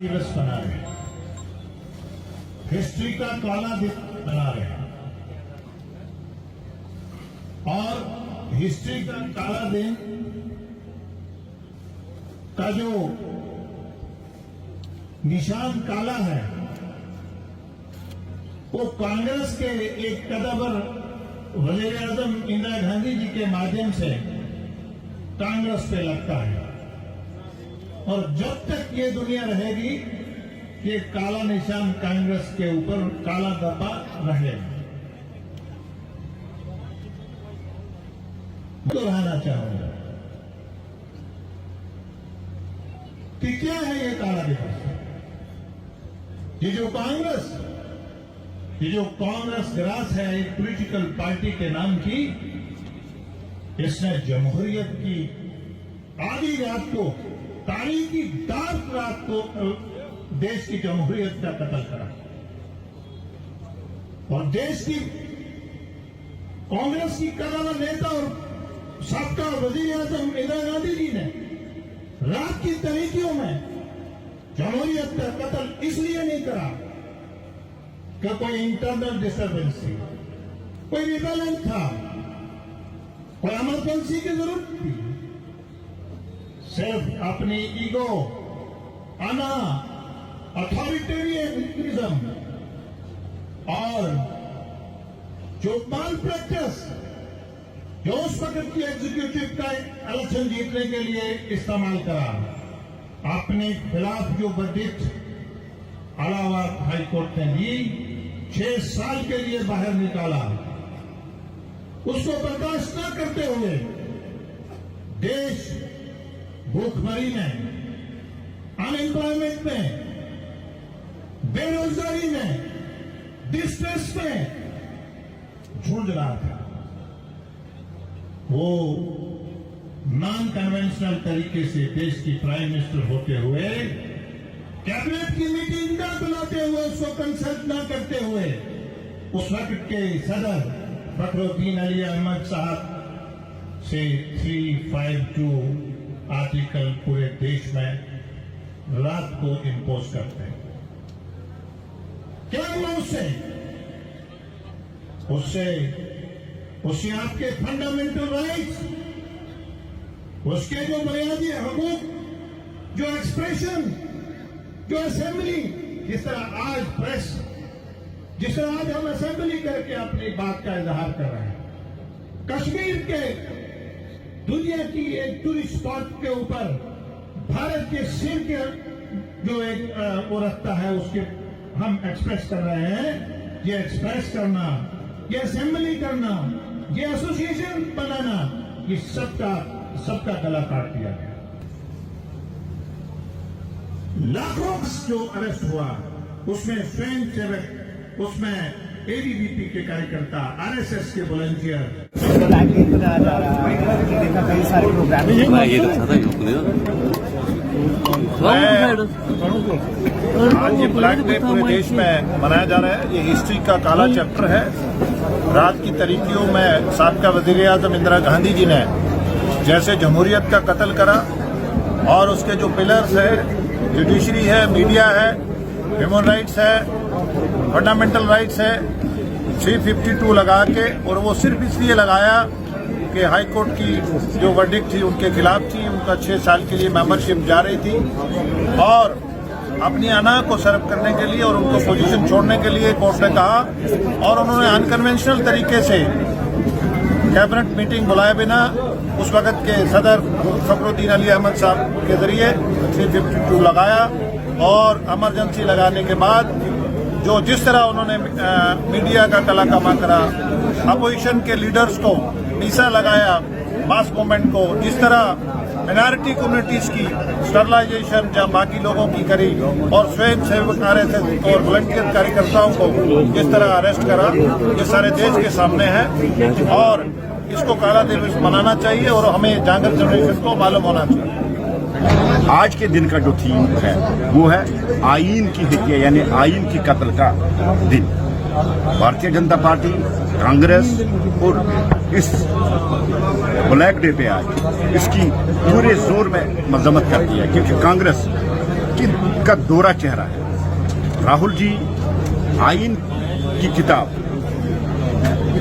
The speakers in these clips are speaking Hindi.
दिवस बना रहे हैं, हिस्ट्री का काला दिन बना रहे हैं और हिस्ट्री का काला दिन का जो निशान काला है वो कांग्रेस के एक कदावर वजीर आजम इंदिरा गांधी जी के माध्यम से कांग्रेस पे लगता है और जब तक ये दुनिया रहेगी ये काला निशान कांग्रेस के ऊपर काला धब्बा रहेगा। दोहराना चाहूंगा कि क्या है ये काला दिवस। ये जो कांग्रेस ग्रास है एक पॉलिटिकल पार्टी के नाम की, इसने जमहूरियत की आधी रात को, तारीखी डार्क रात को देश की जमहूरियत का कत्ल करा और देश की कांग्रेस की कदावर नेता और साबका वजीर आजम इंदिरा गांधी जी ने रात की तारीखियों में जमहूरियत का कत्ल इसलिए नहीं करा कि कोई इंटरनल डिस्टर्बेंस थी, कोई रिबेलियन था, कोई इमरजेंसी की जरूरत थी। सिर्फ अपनी ईगो, आना, अथॉरिटेरियनिज्म और जो माल प्रैक्टिस जो उस वक्त की एग्जीक्यूटिव का इलेक्शन जीतने के लिए इस्तेमाल करा, अपने खिलाफ जो वर्डिक्ट इलाहाबाद हाई कोर्ट ने दी, 6 साल के लिए बाहर निकाला, उसको बर्दाश्त न करते हुए देश भूखमरी में, अनएम्प्लॉयमेंट में, बेरोजगारी में, डिस्ट्रेस में झूझ रहा था। वो नॉन कन्वेंशनल तरीके से देश की प्राइम मिनिस्टर होते हुए, कैबिनेट की मीटिंग न बुलाते हुए, उसको कंसल्ट न करते हुए, उस वक्त के सदर फखरुद्दीन अली अहमद साहब से 352 आर्टिकल पूरे देश में रात को इंपोज करते हैं। क्या हुआ उससे आपके फंडामेंटल राइट्स, उसके जो बुनियादी हकूक, जो एक्सप्रेशन, जो असेंबली, जिस तरह आज प्रेस, जिस तरह आज हम असेंबली करके अपनी बात का इजहार कर रहे हैं, कश्मीर के दुनिया की एक टूरिस्ट स्पॉट के ऊपर भारत के सिर के जो एक वो रखता है, उसके हम एक्सप्रेस कर रहे हैं। ये एक्सप्रेस करना, ये असेंबली करना, ये एसोसिएशन बनाना, ये सबका गला काट दिया गया। लाखों जो अरेस्ट हुआ उसमें स्वयं सेवक, उसमें एबीवीपी के कार्यकर्ता, आरएसएस के वॉलंटियर, कई सारे प्रोग्राम आज ये ब्लैक डे पूरे देश में मनाया जा रहा है। ये हिस्ट्री का काला चैप्टर है। रात की तारीखियों में साबका वजीर आजम इंदिरा गांधी जी ने जैसे जमहूरियत का कत्ल करा और उसके जो पिलर्स है, जुडिशरी है, मीडिया है, ह्यूमन राइट्स है, फंडामेंटल राइट्स है, 352 लगा के, और वो सिर्फ इसलिए लगाया कि हाई कोर्ट की जो वर्डिक्ट थी उनके खिलाफ थी, उनका 6 साल के लिए मेंबरशिप जा रही थी और अपनी अना को सर्व करने के लिए और उनको पोजीशन छोड़ने के लिए कोर्ट ने कहा, और उन्होंने अनकन्वेंशनल तरीके से कैबिनेट मीटिंग बुलाए बिना उस वक्त के सदर फखरुद्दीन अली अहमद साहब के जरिए 352 लगाया और इमरजेंसी लगाने के बाद जो जिस तरह उन्होंने मीडिया का कलाकमा करा, अपोजिशन के लीडर्स को मीसा लगाया, मास मूवमेंट को, जिस तरह माइनॉरिटी कम्युनिटीज की स्टरलाइजेशन जहाँ बाकी लोगों की करी और स्वयं सेवक आरएसएस और वॉलंटियर कार्यकर्ताओं को जिस तरह अरेस्ट करा, ये सारे देश के सामने है और इसको काला दिवस मनाना चाहिए और हमें यंगर जनरेशन को मालूम होना चाहिए। आज के दिन का जो थीम है वो है आईन की हत्या, यानी आईन की कत्ल का दिन। भारतीय जनता पार्टी, कांग्रेस और इस ब्लैक डे पे आज इसकी पूरे जोर में मजम्मत करती है, क्योंकि कांग्रेस की इनका दोहरा चेहरा है। राहुल जी आईन की किताब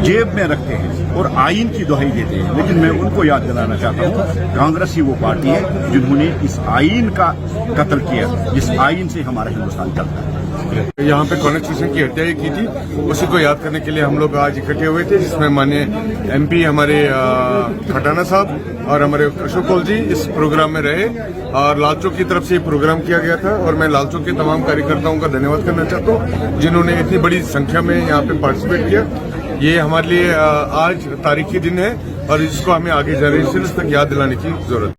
जेब में रखते हैं और आईन की दुहाई देते हैं, लेकिन मैं उनको याद दिलाना चाहता हूँ कांग्रेस ही वो पार्टी है जिन्होंने इस आईन का कत्ल किया, जिस आईन से हमारा हिंदुस्तान चलता है। यहाँ पे कॉन्स्टिट्यूशन की हत्या की थी, उसी को याद करने के लिए हम लोग आज इकट्ठे हुए थे, जिसमें माननीय एमपी हमारे खटाना साहब और हमारे अशोक कौल जी इस प्रोग्राम में रहे और लाल चौक की तरफ से ये प्रोग्राम किया गया था। और मैं लाल चौक के तमाम कार्यकर्ताओं का धन्यवाद करना चाहता हूँ जिन्होंने इतनी बड़ी संख्या में यहाँ पे पार्टिसिपेट किया। ये हमारे लिए आज तारीखी दिन है और इसको हमें आगे जनरेशन तक याद दिलाने की जरूरत है।